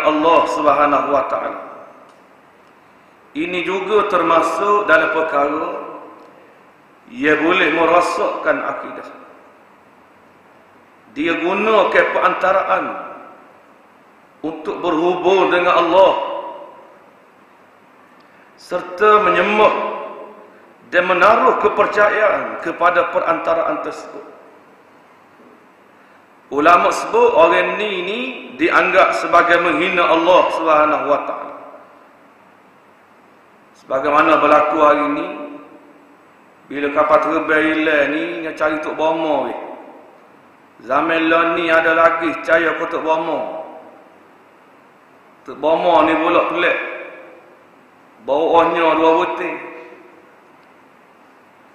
Allah Subhanahu wa taala. Ini juga termasuk dalam perkara ia boleh merosakkan akidah. Dia guna ke perantaraan untuk berhubung dengan Allah serta menyembah dan menaruh kepercayaan kepada perantaraan tersebut. Ulama sebut orang ni dianggap sebagai menghina Allah Subhanahu wa taala. Sebagaimana berlaku hari ni, bila kapal terbang hilang ni yang cari tok bomo weh. Zaman lain ni ada lagi cari ke tok bomo. Tok bomo ni bolak pelik. Bawahnya 2 butir.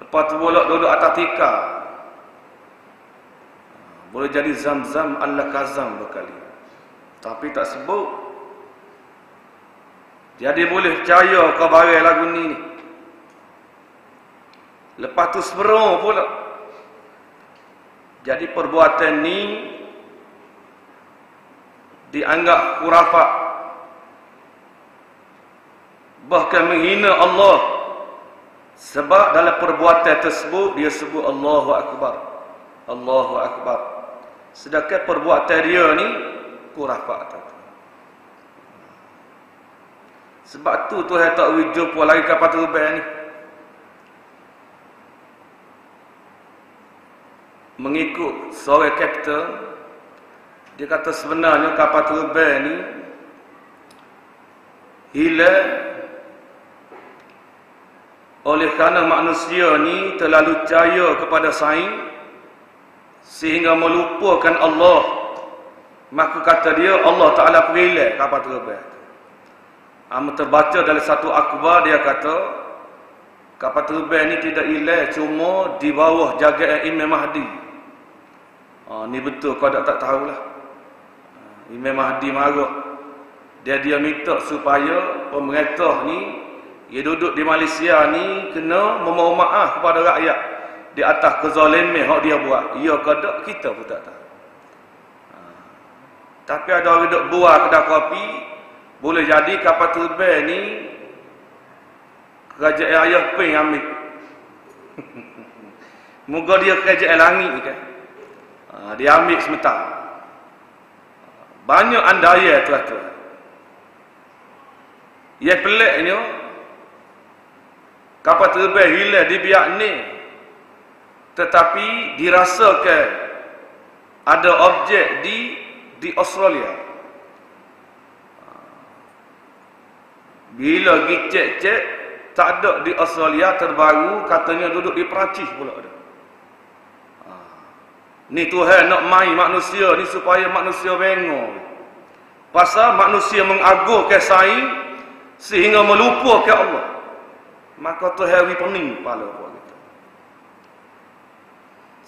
Lepas tu bolak duduk atas tikar. Boleh jadi zam-zam ala kazam berkali. Tapi tak sebut. Jadi boleh percaya ke barang lagu ni. Lepas tu seberang pula. Jadi perbuatan ni dianggap khurafat. Bahkan menghina Allah. Sebab dalam perbuatan tersebut dia sebut Allahu Akbar. Allahu Akbar. Sedangkan perbuatan dia ni khurafat. Sebab tu Tuhan tak jumpa lagi kapal terbang ni. Mengikut seorang kapten, dia kata sebenarnya kapal terbang ni hilang oleh kerana manusia ni terlalu percaya kepada sains sehingga melupakan Allah. Maka kata dia Allah Ta'ala perilah kapal terbang. Terbaca dalam satu akhbar dia kata kapal terbang ni tidak hilang cuma di bawah jagaan Imam Mahdi. Ni betul kau tak tahulah. Imam Mahdi marah. Dia minta supaya pemerintah ni dia duduk di Malaysia ni kena memohon maaf kepada rakyat di atas kezaliman hak dia buat. Ya ke tak kita pun tak tahu. Tapi ada orang duduk buat kedai kopi. Boleh jadi kapal terbang ni kerajaan ayah peng ambil. Moga dia kerajaan langit kan. Dia ambil sementara. Banyak andaya tuan-tuan. Yang peliknya kapal terbang hilang di biak ni. Tetapi dirasakan ada objek di Australia. Bila pergi cek-cek, tak ada di Australia, terbaru katanya duduk di Perancis pula ada. Ni Tuhan nak main manusia ni supaya manusia bengong. Pasal manusia mengagungkan sains sehingga melupakan Allah. Maka Tuhan beri pening kepala buat kita.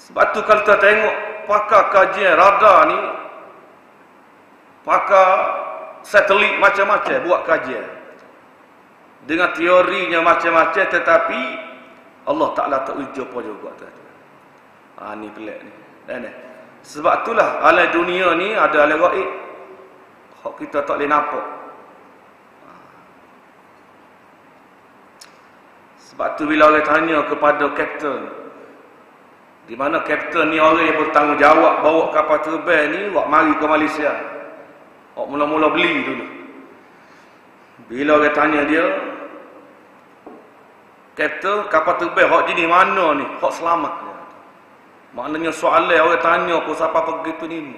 Sebab tu kalau kita tengok pakar kajian radar ni, pakar satelit macam-macam buat kajian. Dengan teorinya macam-macam tetapi Allah Ta'ala tak uji apa juga. Ni pelik ni. Sebab itulah alam dunia ni ada alam gaib. Hak kita tak boleh nampak. Sebab tu bila orang tanya kepada kapten, di mana kapten ni orang yang bertanggungjawab bawa kapal terbang ni buat mari ke Malaysia. Hak mula-mula beli dulu. Bila orang tanya dia, kapten kapal terbang hak jenis mana ni? Hak selamat. Maknanya soalan orang tanya aku siapa pergi tu ni.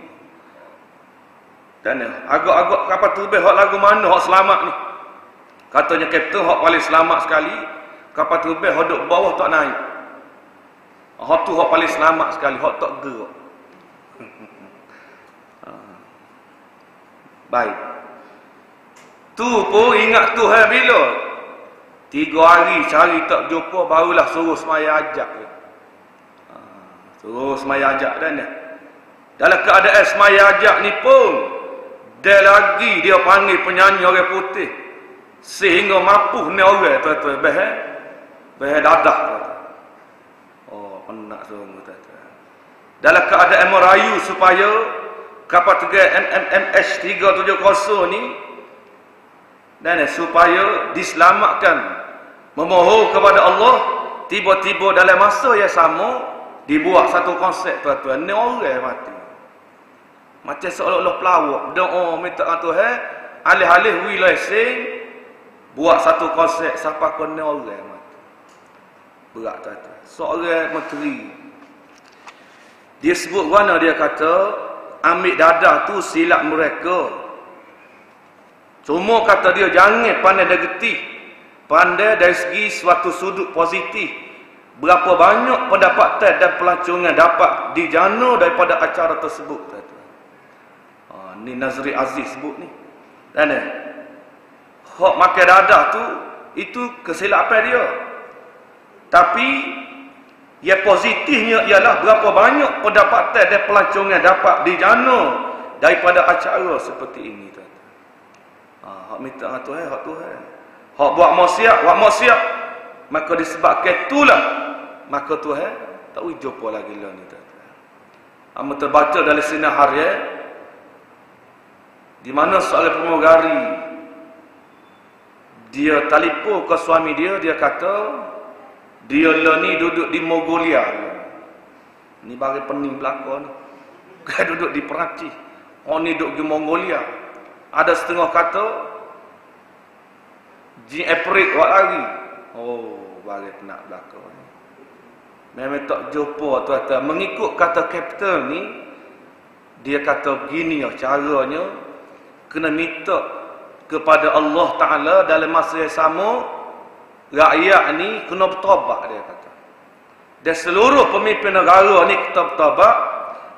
Dan agak-agak kapal terbang hak lagu mana hak selamat ni? Katanya kapten hak paling selamat sekali, kapal terbang hak duduk bawah tak naik. Hak tu hak paling selamat sekali, hak tak gerak. Baik. Tu pun ingat Tuhan bila 3 hari cari tak jumpa barulah suruh semaya ajak. Suruh semaya ajak dan dalam keadaan semaya ajak ni pun dia lagi dia panggil penyanyi orang putih sehingga mampu ni orang tuan-tuan bahaya dadah tuan-tuan. Oh penat sungguh tuan-tuan. Dalam keadaan merayu supaya kapal tegar MMMH 370 ni, dan supaya diselamatkan, memohon kepada Allah. Tiba-tiba dalam masa yang sama dibuat satu konsep, tuan-tuan, ni orang mati macam seolah-olah pelawak doa minta Tuhan, alih-alih wilayah sing buat satu konsep siapa kena orang mati. Berat, tuan-tuan. Seorang menteri dia sebut mana, dia kata ambil dadah tu silap mereka. Cuma kata dia jangan pandai negatif, pandai dari segi suatu sudut positif. Berapa banyak pendapatan dan pelancongan dapat dijana daripada acara tersebut, tuan-tuan. Ni Nazri Aziz sebut ni. Dan hak makan dadah tu itu kesilapan dia. Tapi yang positifnya ialah berapa banyak pendapatan dan pelancongan dapat dijana daripada acara seperti ini, tuan-tuan. Hak minta Tuhan, hak Tuhan. Hak buat maksiat, maka disebabkan itulah, maka Tuhan tak boleh jumpa lagi lah ni, tuan-tuan. Amat terbaca dalam sinar harian, di mana seorang pramugari dia telefon ke suami dia, dia kata dia lah ni duduk di Mongolia. Ni bagi pening belakang ni. Dia duduk di Perancis. Ni duduk di Mongolia. Ada setengah kata Jin April buat lagi. Bagi penak belakang ni. Memang tak jumpa, tuan-tuan. Mengikut kata kapten ni, dia kata begini caranya, kena minta kepada Allah Ta'ala dalam masa yang sama, rakyat ni kena bertaubat, dia kata. Dan seluruh pemimpin negara ni kena bertaubat,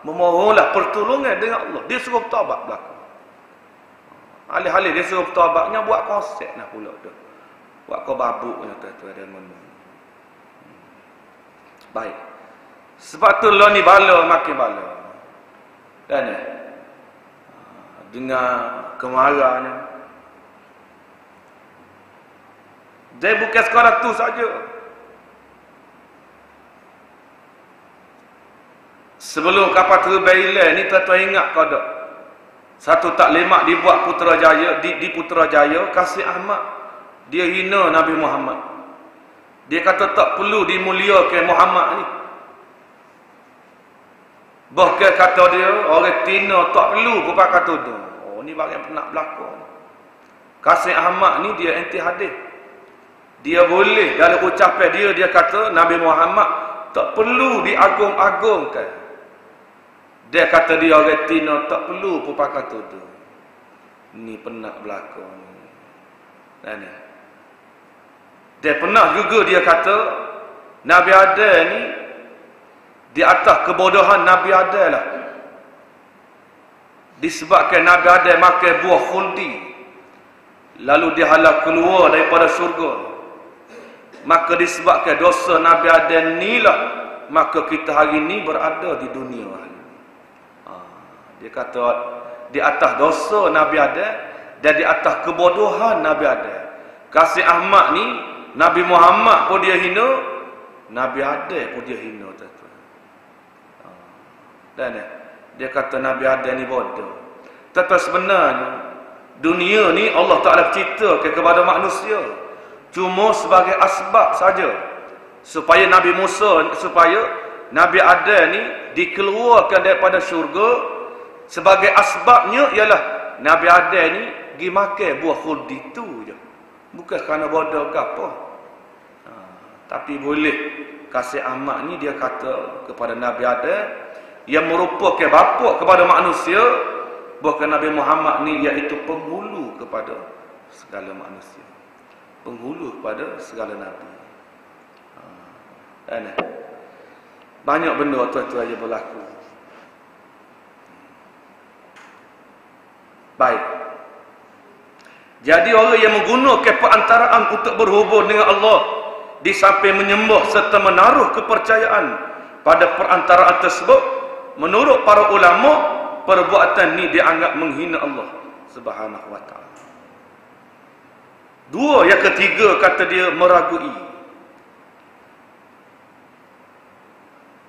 memohonlah pertolongan dengan Allah. Dia suruh bertaubat belakang. Alih-alih dia suruh bertaubatnya, buat konsep nak pula tu. Buat kau babuknya, tuan-tuan dan puan-puan. Baik. Sebab tu lah ni bala makin bala. Dan dengan kemarahannya. Dia bukan sekadar tu saja. Sebelum kapal terbang hilang ni, tuan-tuan ingat kau tak? Satu taklimat dibuat Putrajaya, di Putrajaya, Kasih Ahmad dia hina Nabi Muhammad. Dia kata tak perlu dimuliakan Muhammad ni. Bahkan kata dia, orang Tina tak perlu berpakai tudung. Ni bagian penak belakang. Kasih Ahmad ni dia anti hadis. Dia boleh dalam ucapan dia kata Nabi Muhammad tak perlu diagung-agungkan. Dia kata dia orang Tina tak perlu berpakai tudung. Ni penak belakang ni. Dan ni. Dia pernah juga dia kata Nabi Adam ni di atas kebodohan Nabi Adam lah. Disebabkan Nabi Adam makan buah khuldi, lalu dihalau keluar daripada syurga. Maka disebabkan dosa Nabi Adam ni lah, maka kita hari ni berada di dunia. Dia kata di atas dosa Nabi Adam dan di atas kebodohan Nabi Adam. Kasih Ahmad ni Nabi Muhammad pun dia hina, Nabi Adam pun dia hina, tuan-tuan. Dan dia kata Nabi Adam ni bodoh. Tetapi sebenarnya dunia ni Allah Ta'ala ceritakan kepada manusia cuma sebagai asbab saja, supaya Nabi Nabi Adam ni dikeluarkan daripada syurga. Sebagai asbabnya ialah Nabi Adam ni pergi makan buah khuldi tu je. Bukan kerana bodoh ke apa. Tapi boleh Kasih Ahmad ni dia kata kepada Nabi Adam yang merupakan bapa kepada manusia, bahkan Nabi Muhammad ni iaitu penghulu kepada segala manusia, penghulu kepada segala nabi. Banyak benda tuan-tuan yang berlaku. Baik. Jadi orang yang menggunakan perantaraan untuk berhubung dengan Allah, di samping menyembah serta menaruh kepercayaan pada perantaraan tersebut, menurut para ulama, perbuatan ini dianggap menghina Allah Subhanahu wa ta'ala. Dua, yang ketiga kata dia meragui,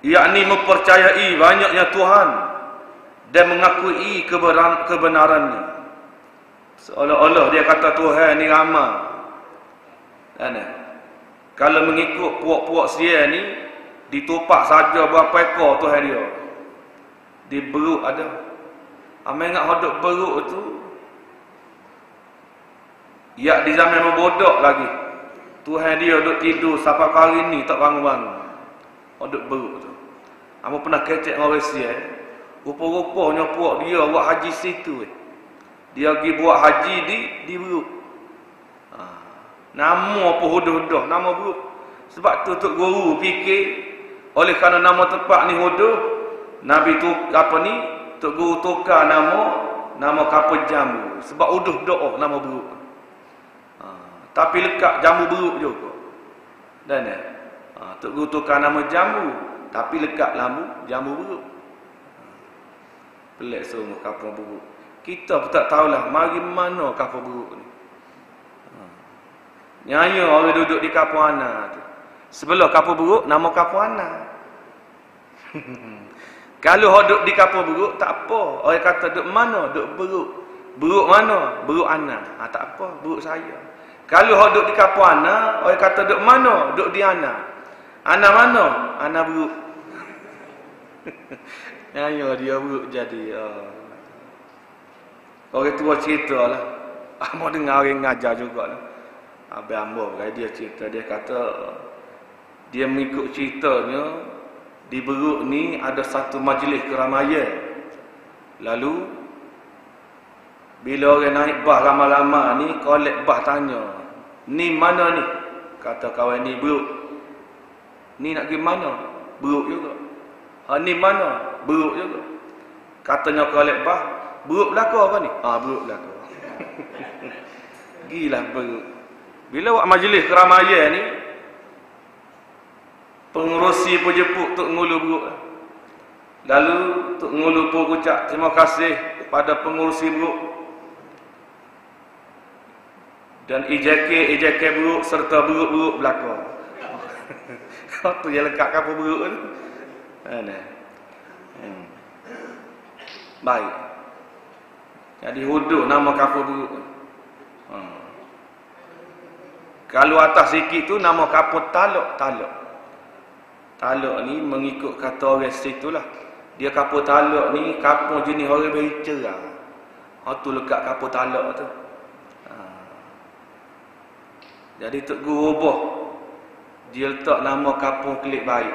yakni mempercayai banyaknya Tuhan dan mengakui kebenarannya. Seolah-olah dia kata Tuhan ni ramah. Kan? Kalau mengikut puak-puak sia ni, ditupak saja berapa ekor Tuhan dia. Di beruk ada. Amai ingat hodok beruk tu, ya di zaman membodok lagi. Tuhan dia duduk tidur sampai hari ni tak bangun-bangun. Hodok beruk tu. Kamu pernah kecek dengan orang sia? Rupa-rupanya puak dia buat haji situ. Dia pergi buat haji di beruk. Nama apa huduh-huduh, nama beruk. Sebab tu Tok Guru fikir, oleh kerana nama tempat ni huduh, Nabi tu apa ni, Tok Guru tukar nama kapal jambu. Sebab huduh doa nama beruk. Tapi lekat jambu beruk juga. Dan Tok Guru tukar nama jambu, tapi lekat jambu beruk. Pelik semua kapal beruk. Kita pun tak tahulah mari mana kapal beruk ni. Nyaya orang duduk di kapal Ana tu. Sebelah kapal beruk, nama kapal Ana. Kalau duduk di kapal beruk, tak apa. Orang kata duduk mana? Duduk beruk. Beruk mana? Beruk Ana. Tak apa, beruk saya. Kalau duduk di kapal Ana, orang kata duduk mana? Duduk di Ana. Ana mana? Ana beruk. Nyaya dia beruk jadi. Orang tua cerita lah. Abang dengar orang ngajar juga lah. Abang Ambo, dia cerita, dia kata dia mengikut ceritanya di Beruk ni ada satu majlis keramaian. Lalu bila orang naik bah lama-lama ni, kolek bah tanya, ni mana ni? Kata kawan ni Beruk. Ni nak pergi mana? Beruk juga. Ni mana? Beruk juga. Katanya kolek bah, Beruk belaka apa ni? Beruk belaka. Gila Beruk. Bila buat majlis keramaian ni, pengurusi pejepuk Tok Ngulu Beruk. Lalu Tok Ngulu pun ucap terima kasih kepada pengurusi Beruk. Dan IJK Beruk serta Beruk belaka. Itu yang lekat kapal Beruk tu. Baik. Jadi huduh nama kapal Beruk. Kalau atas sikit tu nama kapal Taluk. Taluk ni mengikut kata orang situ lah. Dia kapal Taluk ni kapal jenis orang bercerah. Tu lekat kapal Taluk tu. Jadi Tok Guru ubah. Dia letak nama kapal Kelik Baik.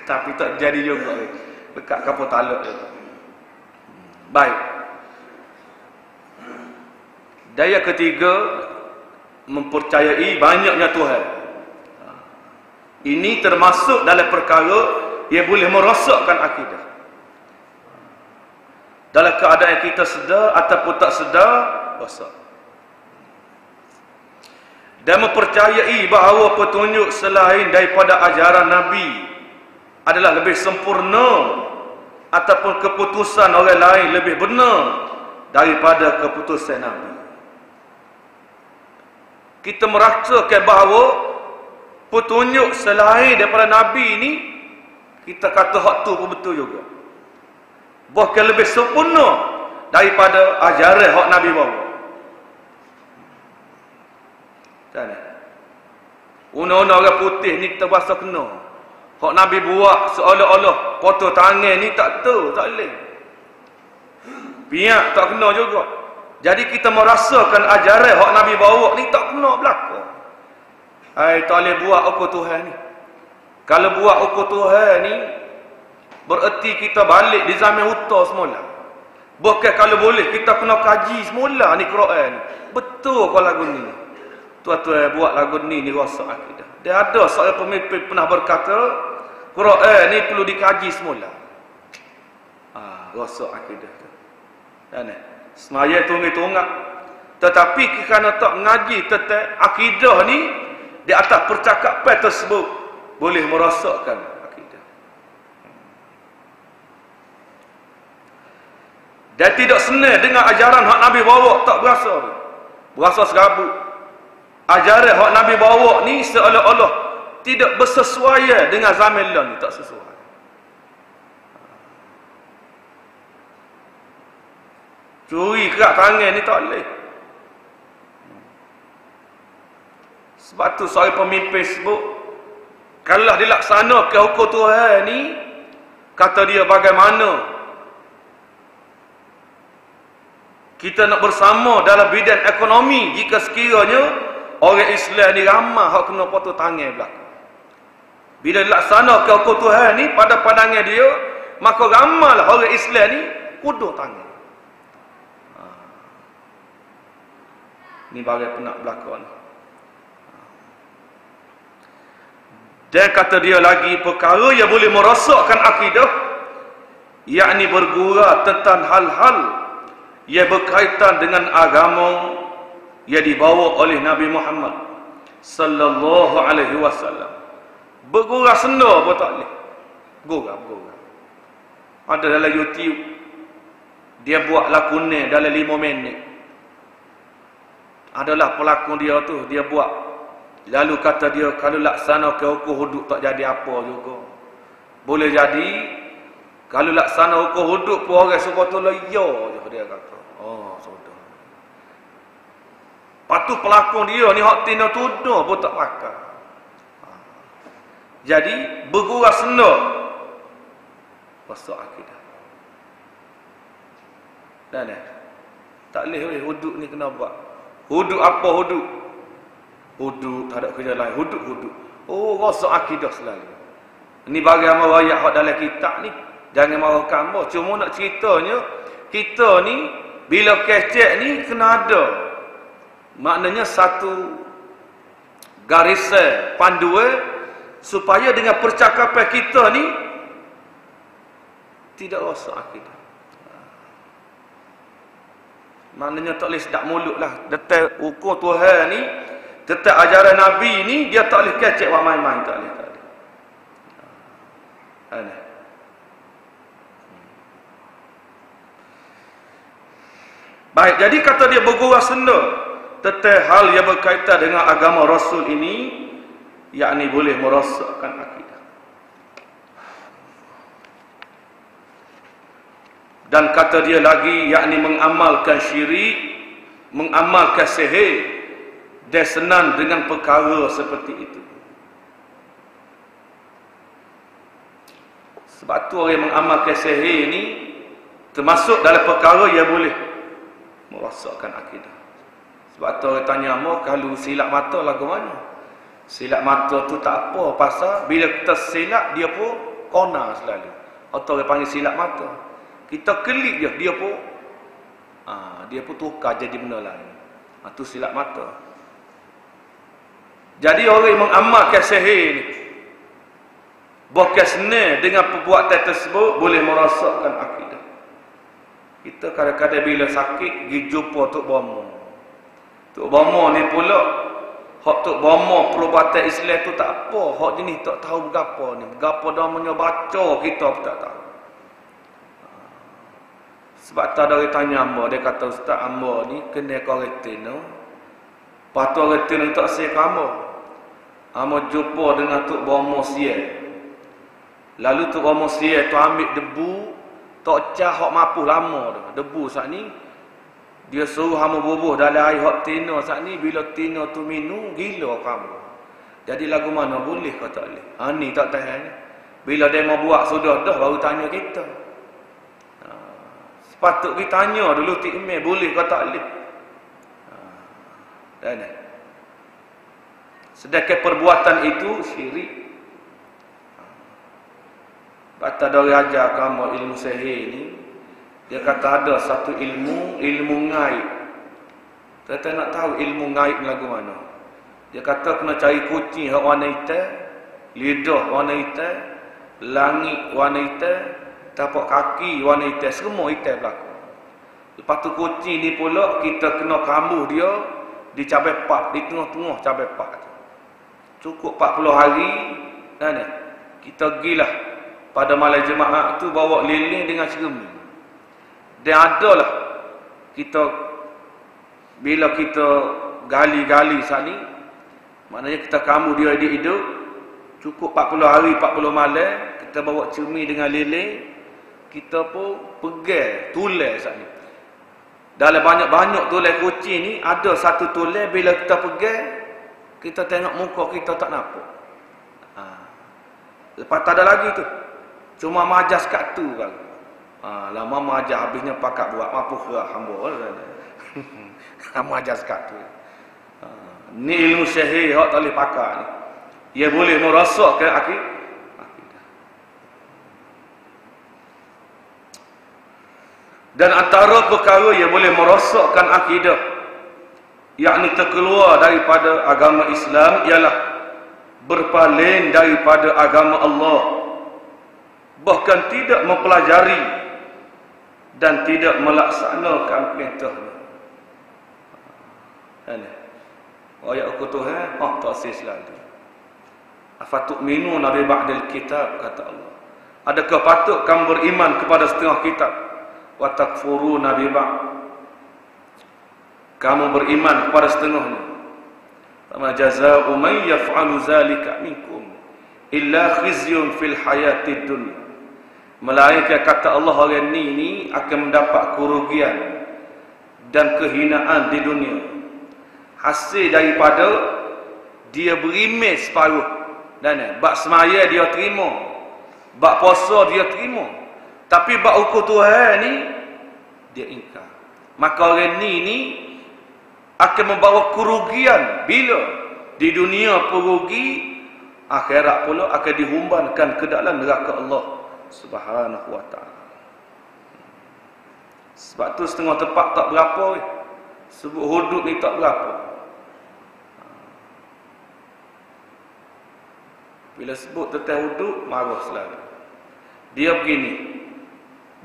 Tapi tak jadi juga. Lekat kapal Taluk tu. Baik. Daya ketiga, mempercayai banyaknya Tuhan. Ini termasuk dalam perkara yang boleh merosakkan akidah. Dalam keadaan kita sedar ataupun tak sedar, rosak. Dan mempercayai bahawa petunjuk selain daripada ajaran Nabi adalah lebih sempurna, ataupun keputusan orang lain lebih benar daripada keputusan Nabi. Kita merasakan bahawa petunjuk selain daripada Nabi ni, kita kata hak tu pun betul juga. Bahkan lebih sempurna daripada ajaran hak Nabi bawa. Kan? Undang-undang orang putih ni kita rasa kena. Hak Nabi buat seolah-olah potong tangan ni tak tahu, tak boleh. Piak tak kena juga. Jadi kita merasakan ajaran hak Nabi bawa ni tak kena belaka. Tak boleh buat ukur Tuhan ni. Kalau buat ukur Tuhan ni, bererti kita balik di zaman utara semula. Bukan kalau boleh kita kena kaji semula ni Quran ni. Betul kalau lagu ni. Tuan-tuan buat lagu ni rosak akidah. Dia ada seorang pemimpin pernah berkata, Quran ni perlu dikaji semula. Rosak akidah tu. Dan semaya tunggak-tunggak. Tetapi kerana tak mengaji tentang akidah ni, di atas percakapan tersebut boleh merosakkan akidah. Dan tidak senang dengan ajaran hak Nabi bawa, tak berasa. Berasa serabut. Ajaran hak Nabi bawa ni seolah-olah tidak bersesuaian dengan zaman lain ni, tak sesuai. Curi kerak tangan ni tak boleh. Sebab tu seorang pemimpin sebut, kalau dilaksanakan hukum Tuhan ni, kata dia bagaimana kita nak bersama dalam bidang ekonomi jika sekiranya orang Islam ni ramai hak kena potong tangan belakang. Bila dilaksanakan hukum Tuhan ni pada pandangan dia, maka ramailah orang Islam ni kudur tangan. Ni bagai penak belakang. Dan kata dia lagi, perkara yang boleh merosakkan akidah, yakni bergurau tentang hal-hal yang berkaitan dengan agama yang dibawa oleh Nabi Muhammad sallallahu alaihi wasallam. Bergurau senda pun tak boleh. Gurau. Ada dalam YouTube, dia buat lakonan dalam 5 minit. Adalah pelakon dia tu, dia buat. Lalu kata dia, kalau laksana ke hukum hudud tak jadi apa juga. Boleh jadi, kalau laksana hukum hudud pun orang suka tu ya je dia kata. Oh, sudah. Patu pelakon dia ni hak tina tuduh pun tak pakai. Jadi, bergurau senda. Rosak akidah. Dan tak boleh hudud ni kena buat. Hudud apa hudud? Hudud, tak ada kerja lain. Hudud. Oh, rosak akidah selalu. Ini bagi amal ayat hak dalam kitab ni. Jangan marah kamu. Cuma nak ceritanya, kita ni, bila kecek ni, kena ada. Maknanya satu garisan panduan, supaya dengan percakapan kita ni, tidak rosak akidah. Maknanya tak boleh sedap mulut lah. Detail hukum Tuhan ni, detail ajaran Nabi ni, dia tak boleh kecek buat main-main. Tak boleh. Baik, jadi kata dia bergurau senda tentang hal yang berkaitan dengan agama Rasul ini, yakni boleh merosakkan akidah. Dan kata dia lagi, yakni mengamalkan syirik, mengamalkan sihir, dan senang dengan perkara seperti itu. Sebab tu orang yang mengamalkan sihir ni termasuk dalam perkara yang boleh merosakkan akidah. Sebab tu orang tanya, kalau silap mata lagu mana? Silap mata tu tak apa, pasal bila kita silap dia pun kona selalu. Atau orang panggil silap mata. Kita klik je, dia pun tukar jadi benda lain. Itu silap mata. Jadi orang yang mengamalkan sihir ni, bukan senang dengan perbuatan tersebut boleh merosakkan akidah. Kita kadang-kadang bila sakit pergi jumpa Tok Bomo. Tok Bomo ni pula, hak Tok Bomo perubatan Islam tu tak apa, hak jenis tak tahu berapa ni. Berapa namanya baca kita pun tak tahu. Sebab tak ada orang tanya hamba, dia kata, Ustaz, hamba ni kena koretin. Lepas tu koretin tak say hamba. Hamba jumpa dengan Tok Bomo siap. Lalu Tok Bomo siap tu ambil debu, tak cah hak mampu lama dah. Debu saat ni, dia suruh hamba bubuh dalam air hak tina saat ni, bila tina tu minum, gila kamu. Jadi lagu mana boleh kau tak boleh? Ni tak tahan. Bila dia mau buat sudah dah, baru tanya kita. Sepatut kita tanya dulu tikmeh boleh ke tak boleh. Dan sedangkan perbuatan itu syirik. Kata dari ajar kamu ilmu sihir ni, dia kata ada satu ilmu gaib. Kita nak tahu ilmu gaib lagu mana. Dia kata kena cari kucing hak warna hitam, lidah warna hitam, langit warna hitam, tapak kaki warna hitam, semua hitam belakang. Lepas tu kucing ni pula kita kena kambuh dia di cabai pak, di tengah-tengah cabai pak tu. Cukup 40 hari, kan? Kita gilah pada malam jemaah tu bawa lilin dengan cermin. Dan adalah kita bila kita gali-gali saat ni, maknanya kita kambuh dia hidup, cukup 40 hari 40 malam kita bawa cermin dengan lilin, kita pun pegang tulis saat ni. Dalam banyak-banyak tulen kucing ni, ada satu tulen bila kita pegang, kita tengok muka kita tak nampak. Lepas tak ada lagi tu. Cuma majas kat tu kan. Lama majas habisnya pakat buat mapuh ke hamba. Majas kat tu. Ni ilmu syahir hak tak boleh pakai ni. Ia boleh merosakkan akidah. Dan antara perkara yang boleh merosakkan akidah, yakni terkeluar daripada agama Islam, ialah berpaling daripada agama Allah, bahkan tidak mempelajari dan tidak melaksanakan perintahnya. Ayat aku Tuhan, tak sis lagi. Afatu'minuna bi ba'dil kitab, kata Allah. Adakah patut kamu beriman kepada setengah kitab? Wa takfuruna bi ba'd. Kamu beriman kepada setengahnya. Fama jazaa'u man yaf'alu zalika minkum illa khizyun fil hayatid dunya. Melainkan kata Allah, orang ni akan mendapat kerugian dan kehinaan di dunia, hasil daripada dia berimis separuh. Dan bak semaya dia terima, bak puasa dia terima, tapi bak hukum Tuhan ni dia ingkar. Maka orang ni akan membawa kerugian. Bila di dunia perugi, akhirat pula akan dihumbankan ke dalam neraka Allah Subhanahu wa ta'ala. Sebab tu setengah tempat tak berapa. Sebut hudud ni tak berapa. Bila sebut tentang hudud, marah selalu. Dia begini.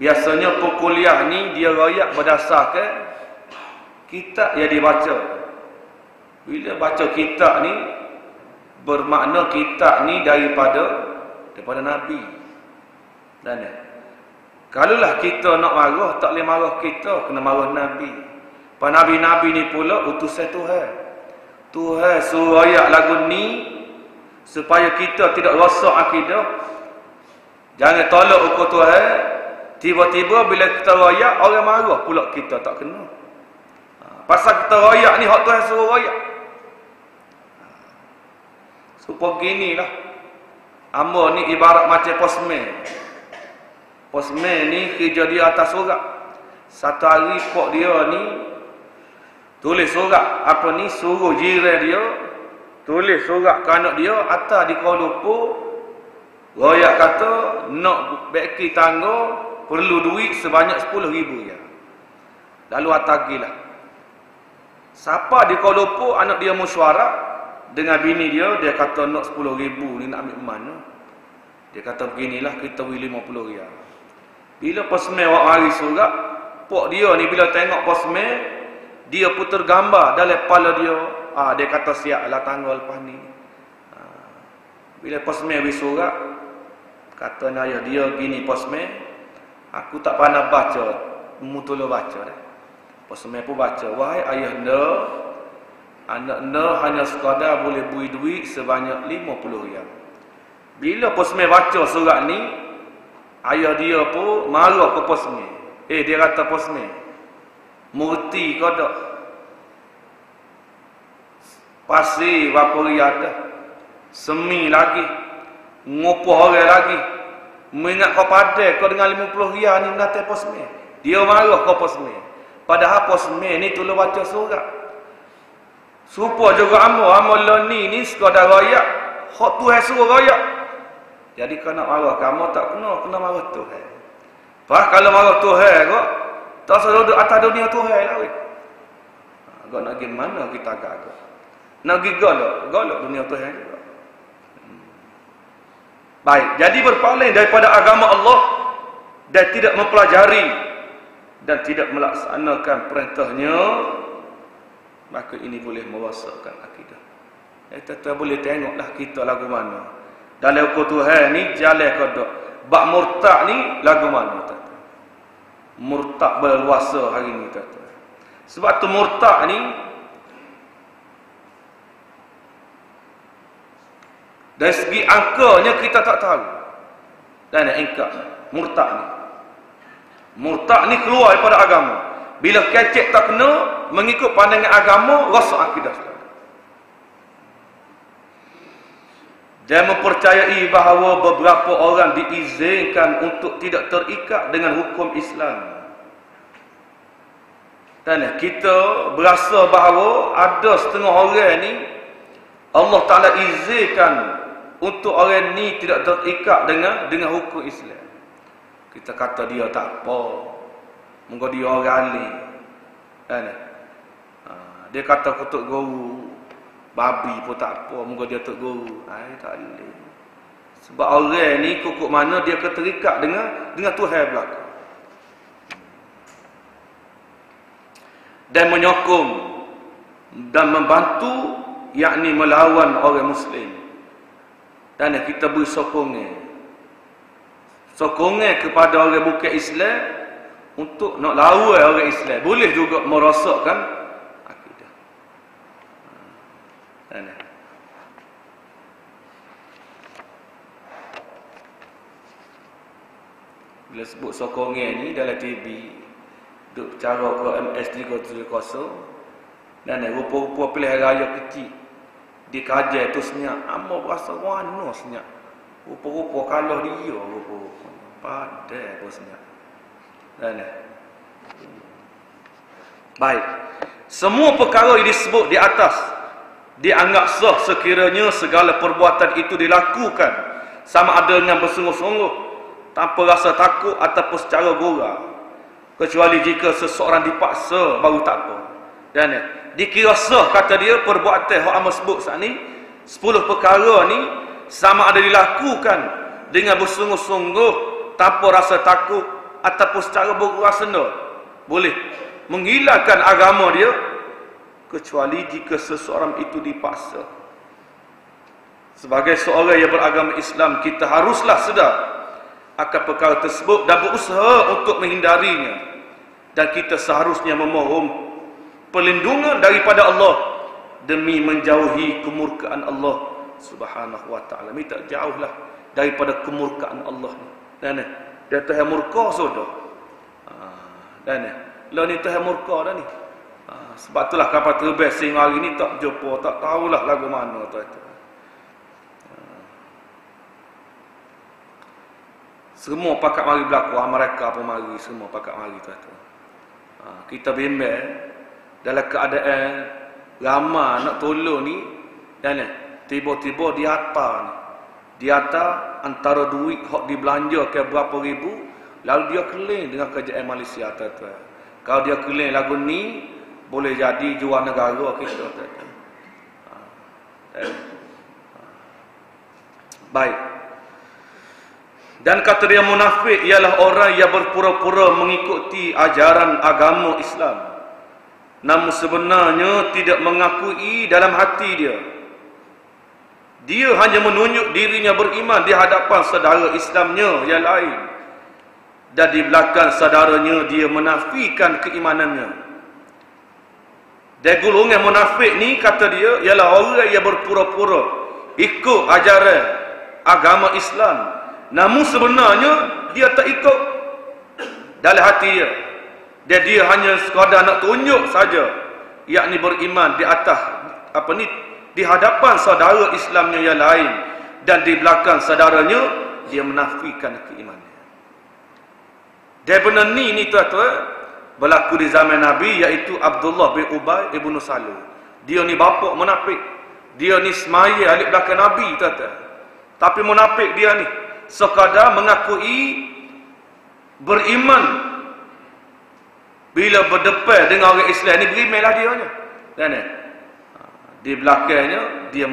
Biasanya perkuliah ni dia rayak berdasarkan kitab yang dibaca. Bila baca kitab ni, bermakna kitab ni daripada Nabi. Dan kalaulah kita nak marah, tak boleh marah kita, kena marah Nabi. Pak Nabi-Nabi ni pula utusan Tuhan. Tuhan suruh rayak lagu ni supaya kita tidak rosak akidah. Jangan tolak hukum Tuhan. Tiba-tiba bila kita rayak, orang marah pula kita tak kena. Pasal kita rayak ni hak Tuhan suruh rayak. Supaya ginilah. Amba ni ibarat macam postman. Postman ni kerja dia atas surat. Satu hari pok dia ni tulis surat. Apa ni, suruh jiran dia tulis surat ke anak dia atas di Kuala Lumpur. Rakyat kata nak beki tangga perlu duit sebanyak 10,000 ya. Lalu atagilah. Siapa di Kuala Lumpur anak dia mesyuarat dengan bini dia, dia kata nak 10,000 ni nak ambil mana? Dia kata beginilah, kita beri 50 riyal. Bila posmen awak mari surat, pok dia ni bila tengok posmen, dia putar gambar dalam kepala dia. Dia kata siaplah tanggal lepas ni. Bila posmen beri surat, kata ayah dia gini posmen, aku tak pandai baca, mutula baca dah. Posmen pun baca, wahai ayah anda, anak anda hanya sekadar boleh beri duit sebanyak 50 riyal. Bila posmen baca surat ni, ayah dia pun marah ke posmen. Dia kata posmen, murti kau tak? Pasir berapa riyal dah? Semi lagi, ngopoh orang lagi. Mengingat kau padai kau dengan 50 riyal ni mendatang posmen. Dia marah kau posmen. Padahal posmen ni tolong baca surat. Supaya juga amal ni sekadar rakyat. Hak Tuhan suruh rakyat. Jadi kau nak marah kamu tak kena marah Tuhan. Faham kalau marah Tuhan kau, tak usah duduk atas dunia Tuhan lah. Kau nak pergi mana kita agak-agak? Nak pergi golok dunia Tuhan juga. Baik, jadi berpaling daripada agama Allah dan tidak mempelajari dan tidak melaksanakan perintahnya, maka ini boleh merosakkan akidah. Kita boleh tengoklah kita lagu mana. Dalam hukum Tuhan ni jalan kodok. Bak murtad ni lagu mana tuan? Murtad berluasa hari ni tuan. Sebab tu murtad ni dari segi angkanya kita tak tahu. Dan angka murtad ni. Murtad ni keluar daripada agama. Bila kecek tak kena, mengikut pandangan agama, rosak akidah. Dan mempercayai bahawa beberapa orang diizinkan untuk tidak terikat dengan hukum Islam. Dan kita berasa bahawa ada setengah orang ni Allah Ta'ala izinkan untuk orang ni tidak terikat dengan hukum Islam. Kita kata dia tak apa, moga dia orang alim. Kan? Dia kata kutuk guru, babi pun tak apa, moga dia tok guru. Tak boleh. Sebab orang ni kukuk mana dia keterikat dengan Tuhan belaka. Dan menyokong dan membantu, yakni melawan orang Muslim. Dan kita beri sokongan kepada orang bukan Islam untuk nak lawan orang Islam. Boleh juga merosakkan akidah. Bila sebut sokongan ni dalam TV, duk cara ke MS370, dan rupa-rupa pilihan raya kecil dikajar tu senyap, amat berasa warna senyap, rupa-rupa kalah dia, rupa-rupa padai pun senyap. Dan baik, semua perkara yang disebut di atas dianggap sah sekiranya segala perbuatan itu dilakukan sama ada dengan bersungguh-sungguh, tanpa rasa takut ataupun secara gurau, kecuali jika seseorang dipaksa baru tak apa. Dan dikira sah, kata dia, perbuatan yang amat sebut saat ni 10 perkara ni sama ada dilakukan dengan bersungguh-sungguh, tanpa rasa takut ataupun secara bergurau, boleh menghilangkan agama dia, kecuali jika seseorang itu dipaksa. Sebagai seorang yang beragama Islam, kita haruslah sedar akan perkara tersebut dan berusaha untuk menghindarinya. Dan kita seharusnya memohon perlindungan daripada Allah demi menjauhi kemurkaan Allah Subhanahu wa ta'ala. Minta jauhlah daripada kemurkaan Allah ni. Dan dia Tuhan murka sudah. Dan lah ni Tuhan murka dah ni. Sebab itulah kapal terbang sehingga hari ni tak jumpa, tak tahulah lagu mana tu. Semua pakat mari berlaku, mereka pun mari, semua pakat mari tu. Kita bimbang dalam keadaan ramai nak tolong ni, dan tiba-tiba di atas antara duit hak dibelanja ke berapa ribu, lalu dia keleng dengan kerajaan Malaysia tu. Kalau dia keleng lagu ni, boleh jadi jual negara kita. Baik. Dan kata dia, munafik ialah orang yang berpura-pura mengikuti ajaran agama Islam, namun sebenarnya tidak mengakui dalam hati dia. Dia hanya menunjuk dirinya beriman di hadapan saudara Islamnya yang lain, dan di belakang saudaranya dia menafikan keimanannya. Dan golongan munafik ni, kata dia, ialah orang yang berpura-pura ikut ajaran agama Islam, namun sebenarnya dia tak ikut dalam hati dia. Dan dia hanya sekadar nak tunjuk saja, yakni beriman di atas di hadapan saudara Islamnya yang lain, dan di belakang saudaranya dia menafikan keimanan. Dan benar ni tuan-tuan berlaku di zaman Nabi, iaitu Abdullah bin Ubay ibn Salul. Dia ni bapa munafik. Dia ni semaya alik belakang Nabi, tuan-tuan. Tapi munafik dia ni, sekadar mengakui beriman, bila berdepan dengan orang Islam ni berimanlah dia nya. Kan? Di belakangnya dia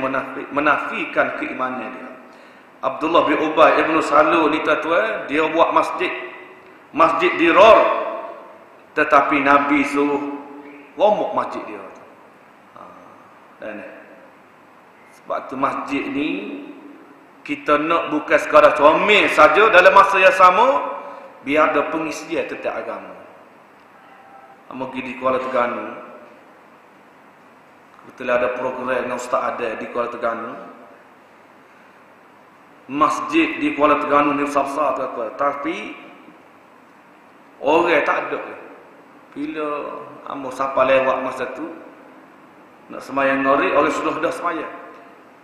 menafikan keimanan dia. Abdullah bin Ubay ibn Salul ni tuan-tuan, dia buat masjid dirar, tetapi Nabi suruh romok masjid dia. Dan sebab tu masjid ni kita nak bukan sekadar comel saja, dalam masa yang sama biar ada pengisian tentang agama. Pergi di Kuala Terengganu, betul ada program dengan Ustaz ada di Kuala Terengganu. Masjid di Kuala Terengganu ni besar-besar, tapi orang tak ada. Bila amo siapa lewat masa tu nak semayang nori, orang sudah dah semayang.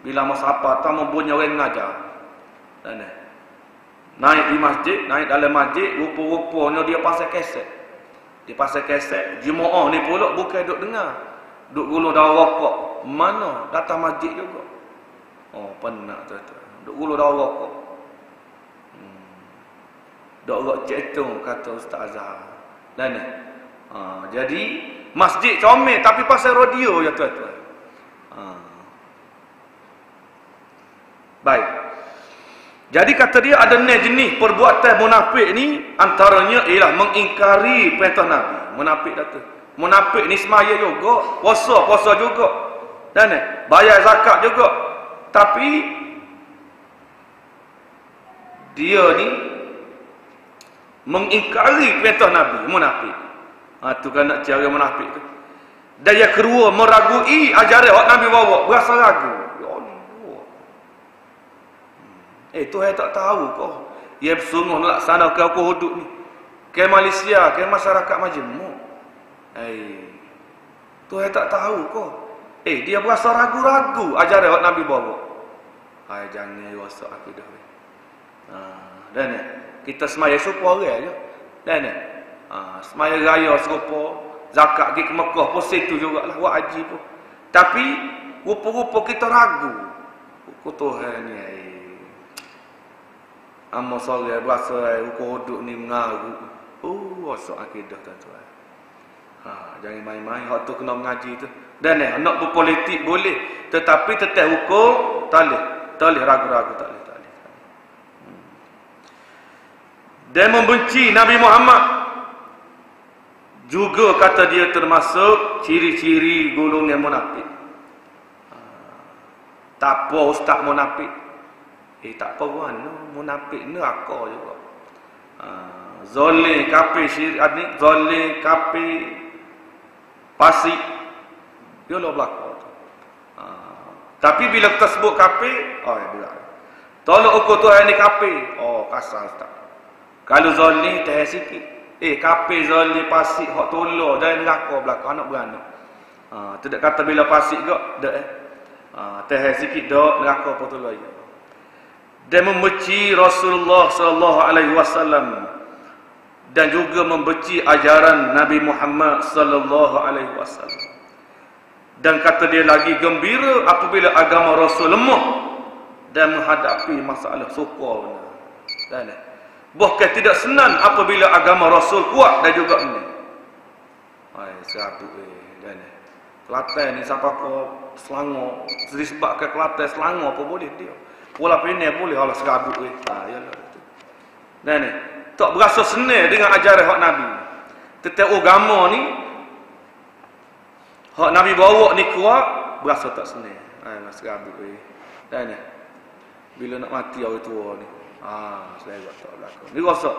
Bila amo siapa tamu bunyi orang mengajar. Dan naik di masjid, naik dalam masjid, rupa-rupanya dia pasal keset. Dia pasal keset, jemaah ni pula bukan duk dengar. Duk gulung dah rokok. Mana? Datang masjid juga. Oh, penat tu. Duk gulung dah rokok. Duk rok cetung kata Ustaz Azhar. Dan jadi masjid comel tapi pasal radio ya tuan-tuan. Baik. Jadi kata dia ada jenis perbuatan munafik ni, antaranya ialah mengingkari perintah Nabi. Munafik dah tu. Munafik ni semaya juga, puasa juga. Dan bayar zakat juga. Tapi dia ni mengingkari perintah Nabi, munafik. Tu kan nak cara munafik tu. Dan yang kedua, meragui ajaran yang Nabi bawa, berasa ragu. Tuhan tak tahu kau. Ia bersungguh melaksanakan hukum hudud ni. Ke Malaysia, ke masyarakat majmuk. Tuhan tak tahu kau. Dia berasa ragu-ragu ajaran yang Nabi bawa. Jangan rosak akidah. Dan kita semaya serupa orang je. Dan semaya raya serupa, zakat pergi ke Mekah pun situ jugalah, buat haji pun. Tapi rupa-rupa kita ragu. Hukum Tuhan ni Amma sore berasa hukum hudud ni mengaru. Rosak akidah tuan-tuan. Jangan main-main hak tu kena mengaji tu. Dan nak berpolitik boleh, tetapi tetap hukum tak boleh ragu-ragu, tak boleh. Dan membenci Nabi Muhammad juga kata dia termasuk ciri-ciri golongan munafik. Tak apa ustaz munafik. Tak apa kan, munafik neraka juga. Zalim, kafir, syirik, zalim, kafir, fasik. Dia lah belakang. Tapi bila kita sebut kafir, belakang. Tolong ukur Tuhan ni kafir. Kasar ustaz. Kalau zalim, tahan sikit. Kafir, zalim, fasik, hak tolong dan neraka belakang, anak beranak. Tidak kata bila fasik ke, tahan sikit dak, neraka apa tolong. Dan membenci Rasulullah sallallahu alaihi wasallam dan juga membenci ajaran Nabi Muhammad sallallahu alaihi wasallam. Dan kata dia lagi gembira apabila agama Rasul lemah dan menghadapi masalah sukar. Dan bahkan tidak senang apabila agama Rasul kuat dan juga ini. Serabut dan Kelantan ni siapa kau Selangor, disebabkan Kelantan Selangor apa boleh dia. Pola Penang boleh Allah serabut yalah. Dan tak berasa senang dengan ajaran hak Nabi. Tetapi agama ni hak Nabi bawa ni kuat, berasa tak senang. Allah serabut Dan bila nak mati orang tua ni, saya tak berlaku. Ni rasa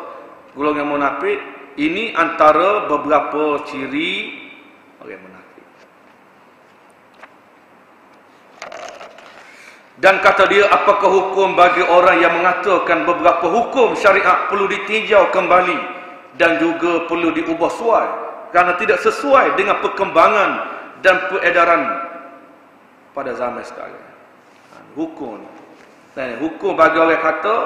golongan munafik ini antara beberapa ciri orang munafik. Dan kata dia, apakah hukum bagi orang yang mengatakan beberapa hukum syariat perlu ditinjau kembali dan juga perlu diubah suai kerana tidak sesuai dengan perkembangan dan peredaran pada zaman sekarang. Hukum. Dan hukum bagi orang kata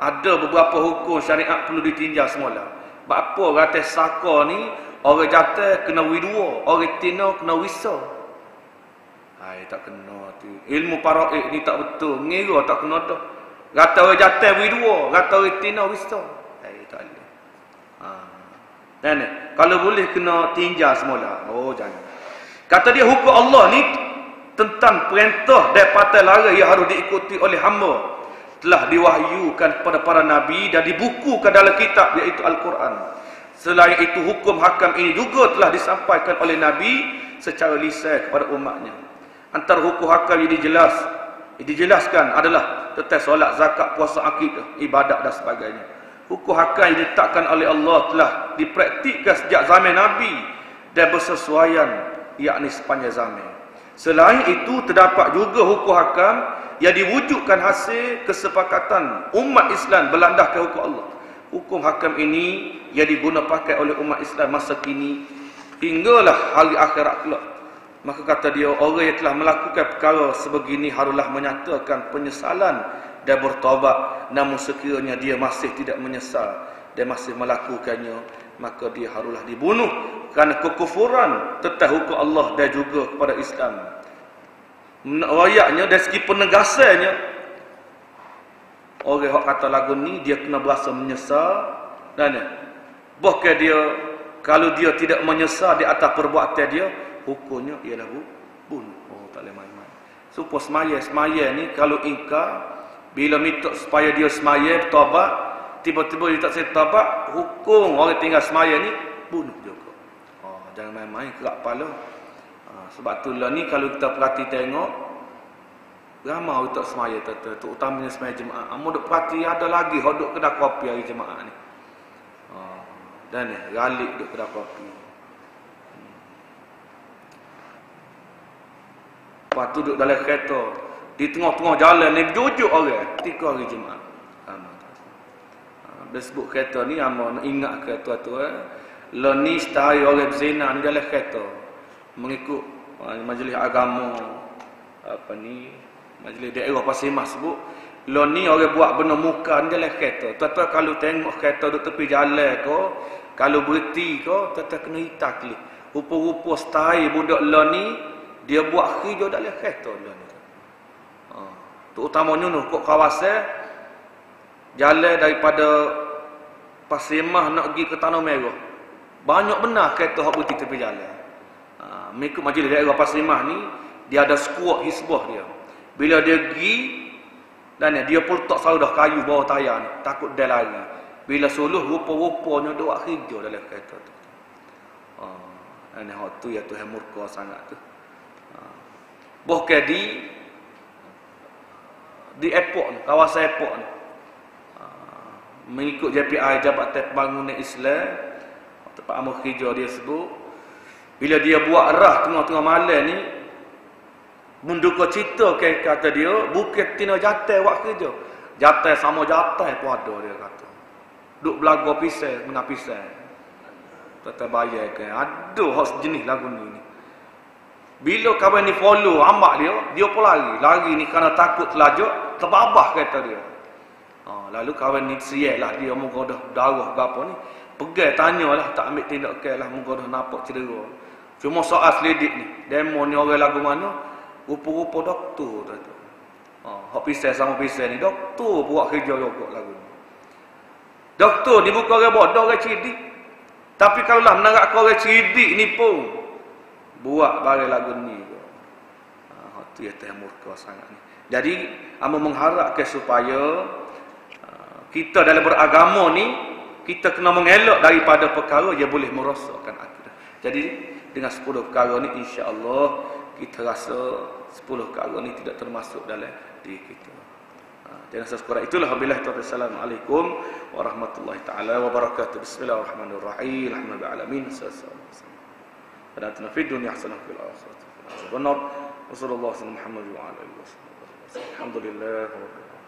ada beberapa hukum syariat perlu ditinjau semula. Apa kata saka ni orang jatuh kena widua, orang tina kena wisa. Tak kena tu. Ilmu paraik ni tak betul. Ngira tak kena dah. Kata orang jatuh widua, kata orang tina wisa. Tak boleh. Dan kalau boleh kena tinjau semula. Jangan. Kata dia hukum Allah ni tentang perintah daripada larang yang harus diikuti oleh hamba telah diwahyukan kepada para nabi dan dibukukan dalam kitab iaitu Al-Quran. Selain itu hukum hakam ini juga telah disampaikan oleh nabi secara lisan kepada umatnya. Antara hukum hakam yang dijelaskan adalah tentang solat, zakat, puasa, akidah, ibadat dan sebagainya. Hukum hakam yang ditetapkan oleh Allah telah dipraktikkan sejak zaman Nabi dan bersesuaian yakni sepanjang zaman. Selain itu terdapat juga hukum hakam yang diwujudkan hasil kesepakatan umat Islam berlandaskan hukum Allah. Hukum hakam ini yang diguna pakai oleh umat Islam masa kini hinggalah hari akhirat kelak. Maka kata dia, orang yang telah melakukan perkara sebegini haruslah menyatakan penyesalan dan bertaubat. Namun sekiranya dia masih tidak menyesal dan masih melakukannya, maka dia haruslah dibunuh kerana kekufuran tentang hukum Allah dan juga kepada Islam. Ayatnya dari segi penegasannya, orang yang kata lagu ni dia kena berasa menyesal, dan bahkan dia kalau dia tidak menyesal di atas perbuatan dia, hukumnya ialah bunuh. Oh, tak boleh main-main. Supaya semaya ni kalau ingkar, bila minta supaya dia semaya bertaubat, tiba-tiba dia tak saya taubat, hukum orang tinggal semaya ni bunuh juga. Oh, jangan main-main kerak kepala. Sebab itulah ni kalau kita perhati tengok, ramai orang tak semaya terutamanya semaya jemaah. Amu duk perhati ada lagi hok duk kedai kopi hari jemaah ni. Dan ni galik duk kedai kopi. Lepas tu duduk dalam kereta, di tengah-tengah jalan ni berjujuk orang, ketika hari Jumaat. Dia sebut kereta ni, nak ingat kereta tu. Lah ni setahari orang berzina ni dalam kereta, mengikut majlis agama, majlis daerah Pasir Mas sebut. Lah ni orang buat benda muka ni dalam kereta. Tuan-tuan kalau tengok kereta duduk tepi jalan ke, kalau berhenti ke, tuan-tuan kena hitam klik. Rupa-rupa setahari budak lah ni, dia buat kerja dalam kereta lah ni. Terutamanya ni kok kawasan jalan daripada Pasir Mas nak pergi ke Tanah Merah. Banyak benar kereta hak berhenti tepi jalan. Mengikut majlis daerah Pasir Mas ni, dia ada skuad hisbah dia. Bila dia pergi, dan dia pun tak salah dah kayu bawah tayar ni, takut dia lari. Bila suluh rupa-rupanya dia buat kerja dalam kereta tu. Ini hak tu ya Tuhan murka sangat tu. Bahkan di airport ni, kawasan airport ni, mengikut JPI Jabatan Pembangunan Islam, tempat amal kerja dia sebut, bila dia buat rah tengah-tengah malam ni, menduga cerita kata dia, bukan tina jatai buat kerja, jatai sama jatai pun ada dia kata. Duk belaga pisang dengan pisang, tak bayar kan, ada hak sejenis lagu ni. Bila kawan ni follow ambak dia pun lari ni kerana takut terlajak, terbabah kata dia. Lalu kawan ni sial lah dia, muka dah darah ke apa ni, pegang tanyalah, tak ambil tindakan lah, muka dah nampak cedera. Cuma soal selidik ni, demo ni orang lagu mana, rupa-rupa doktor tu. Hak pisang sama pisang ni, doktor buat kerja juga lagu ni. Doktor ni bukan orang bodoh, orang cerdik. Tapi kalau lah menarak orang cerdik ni pun buat barang lagu ni. Itu ya Tuhan murka sangat ni. Jadi amba mengharapkan supaya kita dalam beragama ni, kita kena mengelak daripada perkara yang boleh merosakkan akidah. Jadi dengan 10 perkara ni insya-Allah kita rasa 10 perkara ni tidak termasuk dalam diri kita. Jangan sekurang itulah. Wabillahi taufiq. Assalamualaikum warahmatullahi taala wabarakatuh. Bismillahirrahmanirrahim. Alhamdulillah alamin. ربنا آتنا في الدنيا حسنة وفي الآخرة حسنة وقنا عذاب النار وصلى الله على محمد وعلى آله وصحبه وسلم الحمد لله رب العالمين.